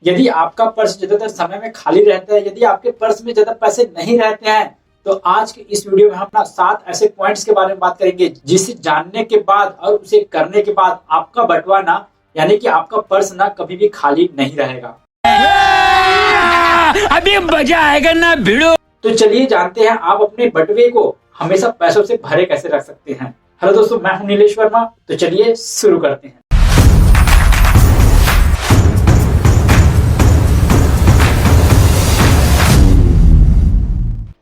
यदि आपका पर्स ज्यादातर समय में खाली रहता है, यदि आपके पर्स में ज्यादा पैसे नहीं रहते हैं, तो आज के इस वीडियो में हम ना 7 ऐसे पॉइंट्स के बारे में बात करेंगे जिसे जानने के बाद और उसे करने के बाद आपका बटुआ ना यानी कि आपका पर्स ना कभी भी खाली नहीं रहेगा। अभी मजा आएगा ना भिड़ो। तो चलिए जानते हैं आप अपने बटुए को हमेशा पैसों से भरे कैसे रख सकते हैं। हेलो दोस्तों, मैं हूं नीलेश वर्मा। तो चलिए शुरू करते हैं।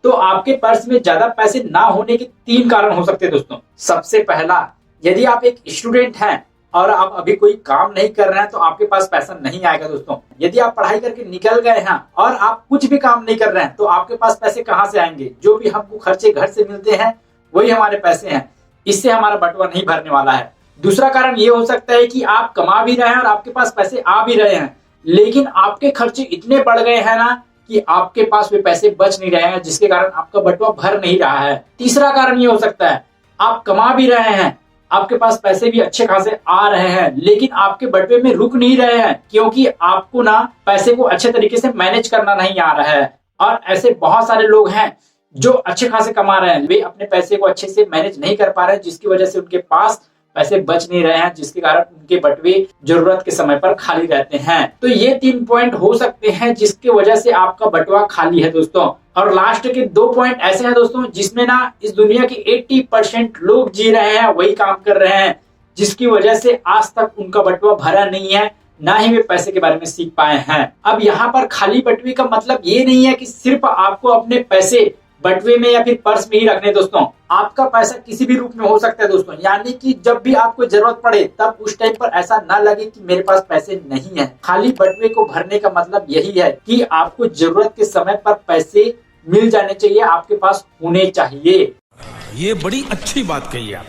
तो आपके पर्स में ज्यादा पैसे ना होने के 3 कारण हो सकते हैं दोस्तों। सबसे पहला, यदि आप एक स्टूडेंट हैं और आप अभी कोई काम नहीं कर रहे हैं तो आपके पास पैसा नहीं आएगा दोस्तों। यदि आप पढ़ाई करके निकल गए हैं और आप कुछ भी काम नहीं कर रहे हैं तो आपके पास पैसे कहां से आएंगे? जो भी हमको खर्चे घर से मिलते हैं वही हमारे पैसे हैं, इससे हमारा बटुआ नहीं भरने वाला है। दूसरा कारण ये हो सकता है कि आप कमा भी रहे हैं और आपके पास पैसे आ भी रहे हैं, लेकिन आपके खर्चे इतने बढ़ गए हैं ना कि आपके पास वे पैसे बच नहीं रहे हैं, जिसके कारण आपका बटुआ भर नहीं रहा है। तीसरा कारण ये हो सकता है, आप कमा भी रहे हैं, आपके पास पैसे भी अच्छे खासे आ रहे हैं, लेकिन आपके बटुए में रुक नहीं रहे हैं क्योंकि आपको ना पैसे को अच्छे तरीके से मैनेज करना नहीं आ रहा है। और ऐसे बहुत सारे लोग हैं जो अच्छे खासे कमा रहे हैं, वे अपने पैसे को अच्छे से मैनेज नहीं कर पा रहे हैं, जिसकी वजह से उनके पास पैसे बच नहीं रहे हैं, जिसके कारण उनके बटुए जरूरत के समय पर खाली रहते हैं। तो ये 3 पॉइंट हो सकते हैं जिसकी वजह से आपका बटुआ खाली है दोस्तों। और लास्ट के 2 पॉइंट ऐसे हैं दोस्तों जिसमें ना इस दुनिया के 80% लोग जी रहे हैं, वही काम कर रहे हैं, जिसकी वजह से आज तक उनका बटुआ भरा नहीं है, ना ही वे पैसे के बारे में सीख पाए हैं। अब यहाँ पर खाली बटुए का मतलब ये नहीं है कि सिर्फ आपको अपने पैसे बटुए में या फिर पर्स में ही रखने दोस्तों। आपका पैसा किसी भी रूप में हो सकता है दोस्तों, यानी कि जब भी आपको जरूरत पड़े तब उस टाइम पर ऐसा ना लगे कि मेरे पास पैसे नहीं है। खाली बटुए को भरने का मतलब यही है कि आपको जरूरत के समय पर पैसे मिल जाने चाहिए, आपके पास होने चाहिए। ये बड़ी अच्छी बात कही आप।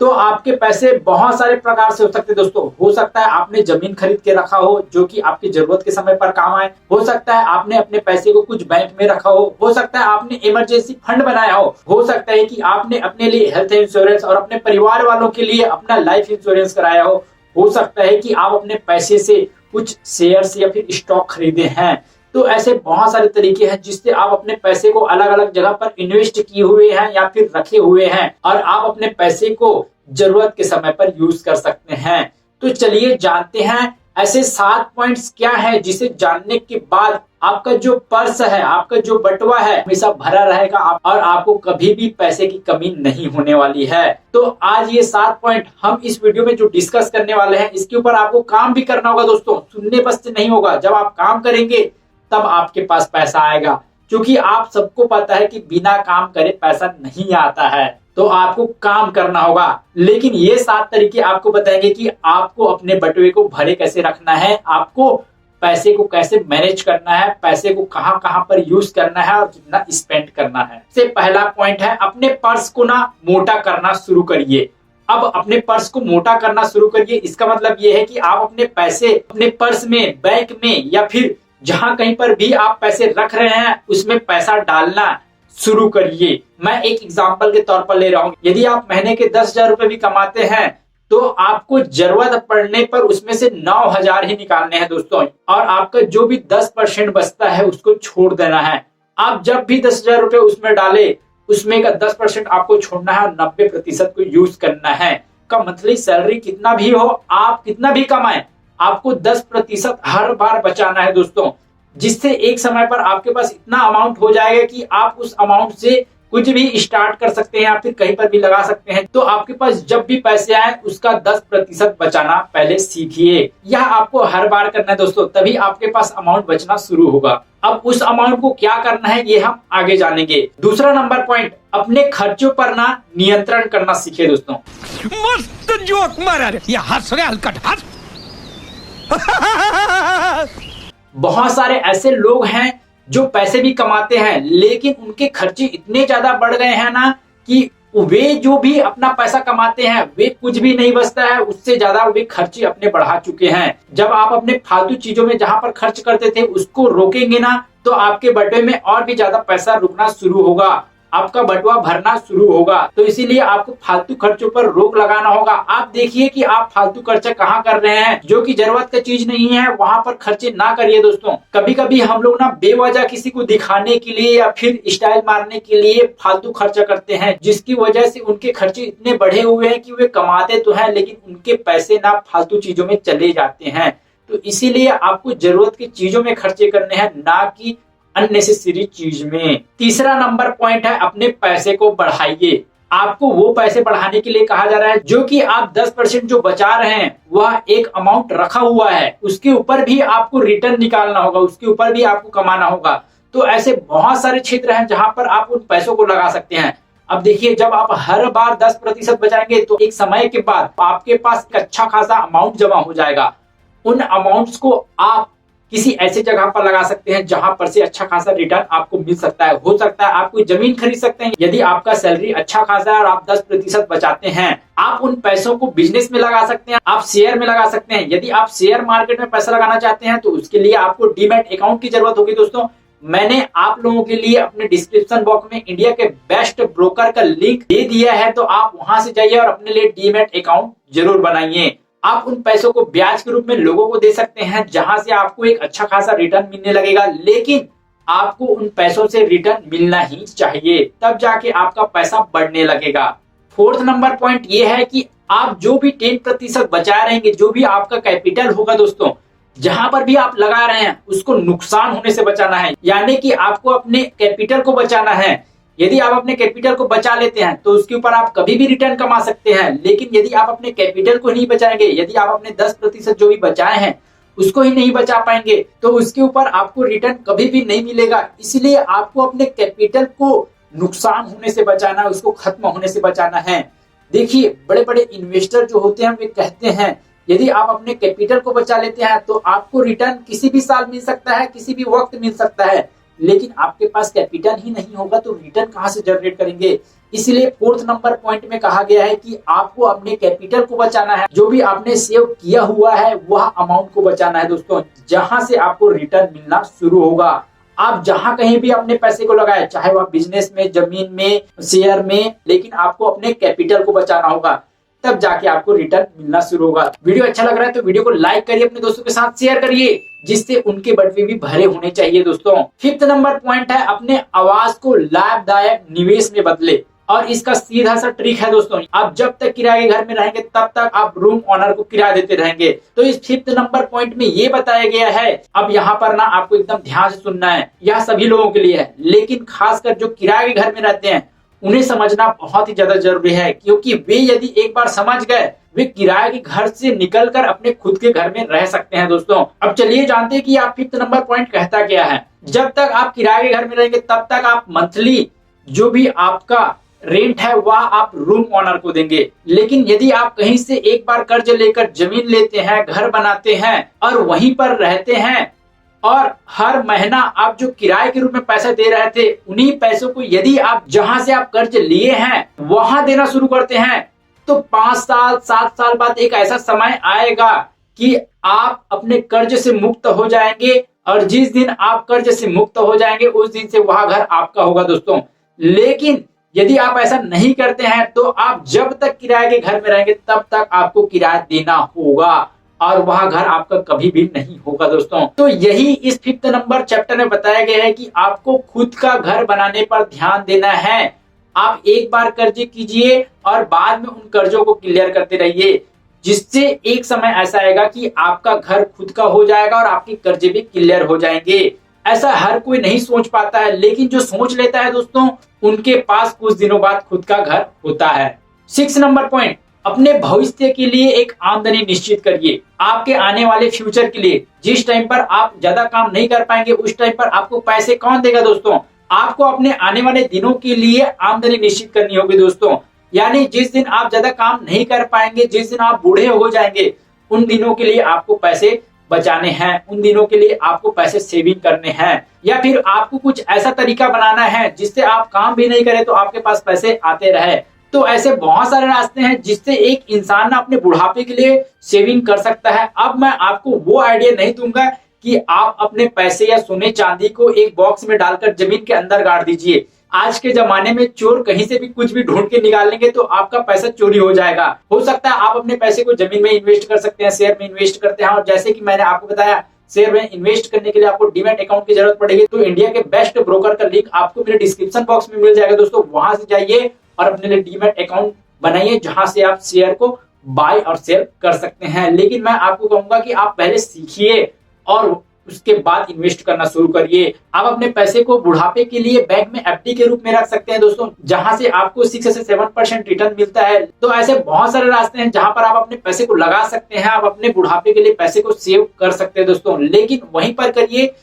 तो आपके पैसे बहुत सारे प्रकार से हो सकते हैं दोस्तों। हो सकता है आपने जमीन खरीद के रखा हो जो कि आपकी जरूरत के समय पर काम आए। हो सकता है आपने अपने पैसे को कुछ बैंक में रखा हो सकता है आपने इमरजेंसी फंड बनाया हो सकता है कि आपने अपने लिए हेल्थ इंश्योरेंस और अपने परिवार वालों के लिए अपना लाइफ इंश्योरेंस कराया हो सकता है कि आप अपने पैसे से कुछ शेयर्स या फिर स्टॉक खरीदे हैं। तो ऐसे बहुत सारे तरीके हैं जिससे आप अपने पैसे को अलग अलग जगह पर इन्वेस्ट किए हुए हैं या फिर रखे हुए हैं और आप अपने पैसे को जरूरत के समय पर यूज कर सकते हैं। तो चलिए जानते हैं ऐसे 7 पॉइंट्स क्या है जिसे जानने के बाद आपका जो पर्स है, आपका जो बटुआ है, हमेशा भरा रहेगा और आपको कभी भी पैसे की कमी नहीं होने वाली है। तो आज ये 7 पॉइंट हम इस वीडियो में जो डिस्कस करने वाले हैं, इसके ऊपर आपको काम भी करना होगा दोस्तों। सुनने बस से नहीं होगा, जब आप काम करेंगे तब आपके पास पैसा आएगा, क्योंकि आप सबको पता है कि बिना काम करे पैसा नहीं आता है। तो आपको काम करना होगा, लेकिन ये 7 तरीके आपको बताएंगे कि आपको अपने बटुए को भरे कैसे रखना है, आपको पैसे को कैसे मैनेज करना है, पैसे को कहां कहां पर यूज करना है और कितना स्पेंड करना है। से पहला पॉइंट है, अपने पर्स को ना मोटा करना शुरू करिए। अब अपने पर्स को मोटा करना शुरू करिए, इसका मतलब ये है कि आप अपने पैसे अपने पर्स में, बैंक में या फिर जहां कहीं पर भी आप पैसे रख रहे हैं उसमें पैसा डालना शुरू करिए। मैं एक एग्जांपल के तौर पर ले रहा हूं। यदि आप महीने के 10,000 रुपए भी कमाते हैं तो आपको जरूरत पड़ने पर उसमें से 9,000 ही निकालने हैं दोस्तों, और आपका जो भी 10% बचता है उसको छोड़ देना है। आप जब भी 10,000 रुपए उसमें डाले, उसमें का 10% आपको छोड़ना है और 90% को यूज करना है। का मंथली सैलरी कितना भी हो, आप कितना भी कमाएं, आपको 10% हर बार बचाना है दोस्तों, जिससे एक समय पर आपके पास इतना अमाउंट हो जाएगा कि आप उस अमाउंट से कुछ भी स्टार्ट कर सकते हैं या फिर कहीं पर भी लगा सकते हैं। तो आपके पास जब भी पैसे आए उसका 10% बचाना पहले सीखिए। यह आपको हर बार करना है दोस्तों, तभी आपके पास अमाउंट बचना शुरू होगा। अब उस अमाउंट को क्या करना है ये हम आगे जानेंगे। दूसरा नंबर पॉइंट, अपने खर्चों पर ना नियंत्रण करना सीखे दोस्तों। मस्त जोक मारा रे, ये हंस रहे हलकट हंस। बहुत सारे ऐसे लोग हैं जो पैसे भी कमाते हैं, लेकिन उनके खर्चे इतने ज्यादा बढ़ गए हैं ना कि वे जो भी अपना पैसा कमाते हैं वे कुछ भी नहीं बचता है, उससे ज्यादा वे खर्चे अपने बढ़ा चुके हैं। जब आप अपने फालतू चीजों में जहां पर खर्च करते थे उसको रोकेंगे ना तो आपके बटुए में और भी ज्यादा पैसा रुकना शुरू होगा। आपका बटुआ भरना शुरू होगा। तो इसीलिए आपको फालतू खर्चों पर रोक लगाना होगा। आप देखिए कि आप फालतू खर्चा कहाँ कर रहे हैं, जो कि जरूरत का चीज नहीं है वहां पर खर्चे ना करिए दोस्तों। कभी कभी हम लोग ना बेवजह किसी को दिखाने के लिए या फिर स्टाइल मारने के लिए फालतू खर्चा करते हैं, जिसकी वजह से उनके खर्चे इतने बढ़े हुए हैं कि वे कमाते तो हैं लेकिन उनके पैसे ना फालतू चीजों में चले जाते हैं। तो इसीलिए आपको जरूरत की चीजों में खर्चे करने हैं, ना कि अननेसेसरी चीज में। तीसरा नंबर पॉइंट है, अपने पैसे को बढ़ाइए। आपको वो पैसे बढ़ाने के लिए कहा जा रहा है जो कि आप 10% जो बचा रहे हैं वह एक अमाउंट रखा हुआ है, उसके ऊपर भी आपको रिटर्न निकालना होगा, उसके ऊपर भी आपको कमाना होगा। तो ऐसे बहुत सारे क्षेत्र हैं जहां पर आप उन पैसों को लगा सकते हैं। अब देखिए, जब आप हर बार 10% बचाएंगे तो एक समय के बाद आपके पास एक अच्छा खासा अमाउंट जमा हो जाएगा। उन अमाउंट्स को आप किसी ऐसे जगह पर लगा सकते हैं जहां पर से अच्छा खासा रिटर्न आपको मिल सकता है। हो सकता है आप कोई जमीन खरीद सकते हैं यदि आपका सैलरी अच्छा खासा है और आप 10% बचाते हैं। आप उन पैसों को बिजनेस में लगा सकते हैं, आप शेयर में लगा सकते हैं। यदि आप शेयर मार्केट में पैसा लगाना चाहते हैं तो उसके लिए आपको डीमैट अकाउंट की जरूरत होगी दोस्तों। मैंने आप लोगों के लिए अपने डिस्क्रिप्शन बॉक्स में इंडिया के बेस्ट ब्रोकर का लिंक दे दिया है, तो आप वहां से जाइए और अपने लिए डीमैट अकाउंट जरूर बनाइए। आप उन पैसों को ब्याज के रूप में लोगों को दे सकते हैं जहां से आपको एक अच्छा खासा रिटर्न मिलने लगेगा, लेकिन आपको उन पैसों से रिटर्न मिलना ही चाहिए, तब जाके आपका पैसा बढ़ने लगेगा। फोर्थ नंबर पॉइंट ये है कि आप जो भी 10% बचा रहेंगे, जो भी आपका कैपिटल होगा दोस्तों, जहां पर भी आप लगा रहे हैं उसको नुकसान होने से बचाना है। यानी कि आपको अपने कैपिटल को बचाना है। यदि आप अपने कैपिटल को बचा लेते हैं तो उसके ऊपर आप कभी भी रिटर्न कमा सकते हैं, लेकिन यदि आप अपने कैपिटल को नहीं बचाएंगे, यदि आप अपने 10% जो भी बचाए हैं उसको ही नहीं बचा पाएंगे, तो उसके ऊपर आपको रिटर्न कभी भी नहीं मिलेगा। इसलिए आपको अपने कैपिटल को नुकसान होने से बचाना है, उसको खत्म होने से बचाना है। देखिए, बड़े बड़े इन्वेस्टर जो होते हैं वे कहते हैं यदि आप अपने कैपिटल को बचा लेते हैं तो आपको रिटर्न किसी भी साल मिल सकता है, किसी भी वक्त मिल सकता है, लेकिन आपके पास कैपिटल ही नहीं होगा तो रिटर्न कहां से जनरेट करेंगे। इसलिए फोर्थ नंबर पॉइंट में कहा गया है कि आपको अपने कैपिटल को बचाना है, जो भी आपने सेव किया हुआ है वह अमाउंट को बचाना है दोस्तों, जहां से आपको रिटर्न मिलना शुरू होगा। आप जहां कहीं भी अपने पैसे को लगाए, चाहे वह बिजनेस में, जमीन में, शेयर में, लेकिन आपको अपने कैपिटल को बचाना होगा, तब जाके आपको रिटर्न मिलना शुरू होगा। वीडियो अच्छा लग रहा है तो वीडियो को लाइक करिए, अपने दोस्तों के साथ शेयर करिए, जिससे उनके बटुए भी भरे होने चाहिए दोस्तों। फिफ्थ नंबर पॉइंट है, अपने आवास को लाभदायक निवेश में बदले। और इसका सीधा सा ट्रिक है दोस्तों, आप जब तक किराए के घर में रहेंगे तब तक आप रूम ओनर को किराया देते रहेंगे। तो इस फिफ्थ नंबर पॉइंट में ये बताया गया है, अब यहाँ पर ना आपको एकदम ध्यान से सुनना है, यह सभी लोगों के लिए है, लेकिन खासकर जो किराए के घर में रहते हैं उन्हें समझना बहुत ही ज्यादा जरूरी है, क्योंकि वे यदि एक बार समझ गए, वे किराए के घर से निकलकर अपने खुद के घर में रह सकते हैं दोस्तों। अब चलिए जानते हैं कि आप फिफ्थ नंबर पॉइंट कहता क्या है। जब तक आप किराए के घर में रहेंगे तब तक आप मंथली जो भी आपका रेंट है वह आप रूम ओनर को देंगे, लेकिन यदि आप कहीं से एक बार कर्ज लेकर जमीन लेते हैं, घर बनाते हैं और वहीं पर रहते हैं, और हर महीना आप जो किराए के रूप में पैसे दे रहे थे उन्हीं पैसों को यदि आप जहां से आप कर्ज लिए हैं वहां देना शुरू करते हैं, तो 5 साल 7 साल बाद एक ऐसा समय आएगा कि आप अपने कर्ज से मुक्त हो जाएंगे, और जिस दिन आप कर्ज से मुक्त हो जाएंगे उस दिन से वह घर आपका होगा दोस्तों। लेकिन यदि आप ऐसा नहीं करते हैं तो आप जब तक किराए के घर में रहेंगे तब तक आपको किराया देना होगा, और वह घर आपका कभी भी नहीं होगा दोस्तों। तो यही इस फिफ्थ नंबर चैप्टर में बताया गया है कि आपको खुद का घर बनाने पर ध्यान देना है। आप एक बार कर्ज कीजिए और बाद में उन कर्जों को क्लियर करते रहिए, जिससे एक समय ऐसा आएगा कि आपका घर खुद का हो जाएगा और आपके कर्जे भी क्लियर हो जाएंगे। ऐसा हर कोई नहीं सोच पाता है, लेकिन जो सोच लेता है दोस्तों उनके पास कुछ दिनों बाद खुद का घर होता है। 6 नंबर पॉइंट, अपने भविष्य के लिए एक आमदनी निश्चित करिए। आपके आने वाले फ्यूचर के लिए जिस टाइम पर आप ज्यादा काम नहीं कर पाएंगे उस टाइम पर आपको पैसे कौन देगा दोस्तों? आपको अपने आने वाले दिनों के लिए आमदनी निश्चित करनी होगी दोस्तों। यानी जिस दिन आप ज्यादा काम नहीं कर पाएंगे, जिस दिन आप बूढ़े हो जाएंगे, उन दिनों के लिए आपको पैसे बचाने हैं, उन दिनों के लिए आपको पैसे सेविंग करने हैं, या फिर आपको कुछ ऐसा तरीका बनाना है जिससे आप काम भी नहीं करें तो आपके पास पैसे आते रहे। तो ऐसे बहुत सारे रास्ते हैं जिससे एक इंसान ना अपने बुढ़ापे के लिए सेविंग कर सकता है। अब मैं आपको वो आइडिया नहीं दूंगा कि आप अपने पैसे या सोने चांदी को एक बॉक्स में डालकर जमीन के अंदर गाड़ दीजिए। आज के जमाने में चोर कहीं से भी कुछ भी ढूंढ के निकाल लेंगे तो आपका पैसा चोरी हो जाएगा। हो सकता है आप अपने पैसे को जमीन में इन्वेस्ट कर सकते हैं, शेयर में इन्वेस्ट करते हैं, और जैसे कि मैंने आपको बताया शेयर में इन्वेस्ट करने के लिए आपको डीमैट अकाउंट की जरूरत पड़ेगी। तो इंडिया के बेस्ट ब्रोकर का लिंक आपको मेरे डिस्क्रिप्शन बॉक्स में मिल जाएगा दोस्तों, वहां से जाइए और अपने लिए डीमैट अकाउंट बनाइए जहां से आप शेयर को बाय और सेल कर सकते हैं। लेकिन मैं आपको कहूंगा कि आप पहले सीखिए और उसके बाद इन्वेस्ट करना शुरू करिए। आप अपने पैसे को बुढ़ापे के लिए बैंक में एफडी के रूप में रख सकते हैं दोस्तों, जहां से आपको 6 से 7% रिटर्न मिलता है। तो ऐसे बहुत सारे रास्ते हैं जहां पर आप अपने पैसे को लगा सकते हैं, आप अपने बुढ़ापे के लिए पैसे को सेव कर सकते हैं दोस्तों। लेकिन वहीं पर करिए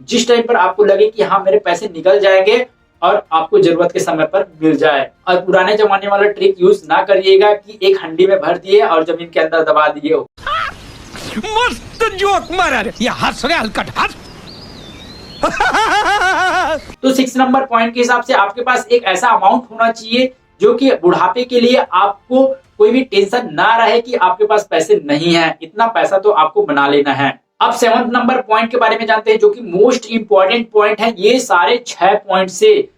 जिस टाइम पर आपको लगे कि हाँ मेरे पैसे निकल जाएंगे और आपको जरूरत के समय पर मिल जाए। और पुराने जमाने वाला ट्रिक यूज ना करिएगा कि एक हंडी में भर दिए और जमीन के अंदर दबा दिए। मस्त जोक मारा रे, ये हंस रहे हलकट हंस। तो 6 नंबर पॉइंट के हिसाब से आपके पास एक ऐसा अमाउंट होना चाहिए जो कि बुढ़ापे के लिए आपको कोई भी टेंशन ना रहे कि आपके पास पैसे नहीं है। इतना पैसा तो आपको बना लेना है। अब 7 नंबर पॉइंट के बारे में जानते हैं जो कि मोस्ट इंपॉर्टेंट पॉइंट है। ये सारे 6 पॉइंट से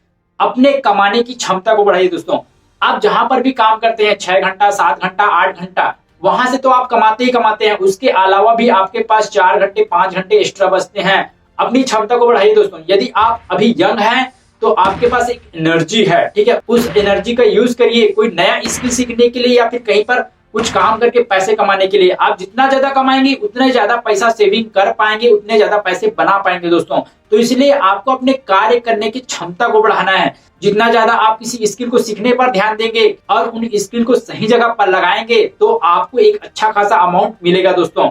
अपने कमाने की क्षमता को बढ़ाइए दोस्तों। आप जहां पर भी काम करते हैं 6 घंटा 7 घंटा 8 घंटा, वहां से तो आप कमाते ही कमाते हैं, उसके अलावा भी आपके पास 4 घंटे 5 घंटे एक्स्ट्रा बचते हैं। अपनी क्षमता को बढ़ाइए दोस्तों। यदि आप अभी यंग हैं तो आपके पास एक एनर्जी है, ठीक है, उस एनर्जी का यूज करिए कोई नया स्किल सीखने के लिए या फिर कहीं पर कुछ काम करके पैसे कमाने के लिए। आप जितना ज्यादा कमाएंगे उतने ज्यादा पैसा सेविंग कर पाएंगे, उतने ज्यादा पैसे बना पाएंगे दोस्तों। तो इसलिए आपको अपने कार्य करने की क्षमता को बढ़ाना है। जितना ज्यादा आप किसी स्किल को सीखने पर ध्यान देंगे और उन स्किल को सही जगह पर लगाएंगे तो आपको एक अच्छा खासा अमाउंट मिलेगा दोस्तों।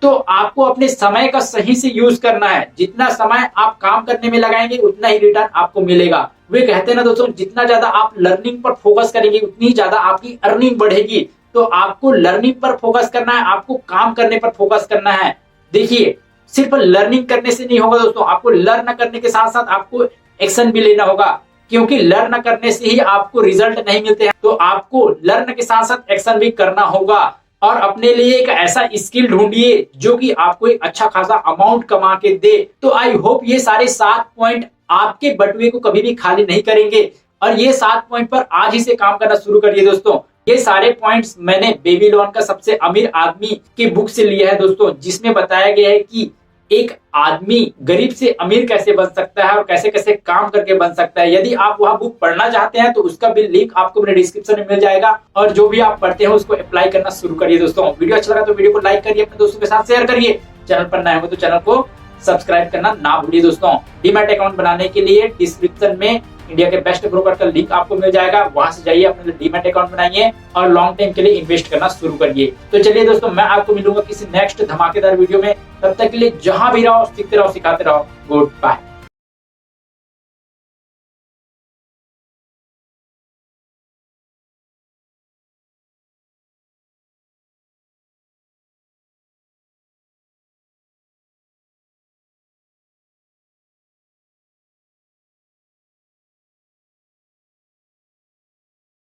तो आपको अपने समय का सही से यूज करना है। जितना समय आप काम करने में लगाएंगे उतना ही रिटर्न आपको मिलेगा। वे कहते हैं ना दोस्तों, जितना ज्यादा आप लर्निंग पर फोकस करेंगे उतनी ज्यादा आपकी अर्निंग बढ़ेगी। तो आपको लर्निंग पर फोकस करना है, आपको काम करने पर फोकस करना है। देखिए सिर्फ लर्निंग करने से नहीं होगा दोस्तों, आपको लर्न करने के साथ साथ आपको एक्शन भी लेना होगा, क्योंकि लर्न करने से ही आपको रिजल्ट नहीं मिलते हैं। तो आपको लर्न के साथ साथ एक्शन भी करना होगा और अपने लिए एक ऐसा स्किल ढूंढिए जो कि आपको एक अच्छा खासा अमाउंट कमा के दे। तो आई होप ये सारे 7 पॉइंट आपके बटुए को कभी भी खाली नहीं करेंगे और ये 7 पॉइंट पर आज ही से काम करना शुरू करिए दोस्तों। ये सारे पॉइंट्स मैंने बेबीलोन का सबसे अमीर आदमी की बुक से लिया है दोस्तों, जिसमें बताया गया है कि एक आदमी गरीब से अमीर कैसे बन सकता है और कैसे कैसे काम करके बन सकता है। यदि आप वह बुक पढ़ना चाहते हैं तो उसका भी लिंक आपको मेरे डिस्क्रिप्शन में मिल जाएगा और जो भी आप पढ़ते हैं उसको अप्लाई करना शुरू करिए दोस्तों। वीडियो अच्छा लगा तो वीडियो को लाइक करिए, अपने दोस्तों के साथ शेयर करिए। चैनल पर नए हो तो चैनल को सब्सक्राइब करना ना भूलिए दोस्तों। डीमैट अकाउंट बनाने के लिए डिस्क्रिप्शन में इंडिया के बेस्ट ब्रोकर का लिंक आपको मिल जाएगा, वहां से जाइए अपने डीमैट अकाउंट बनाइए और लॉन्ग टाइम के लिए इन्वेस्ट करना शुरू करिए। तो चलिए दोस्तों, मैं आपको मिलूंगा किसी नेक्स्ट धमाकेदार वीडियो में। तब तक के लिए जहां भी रहो सीखते रहो सिखाते रहो। Good bye.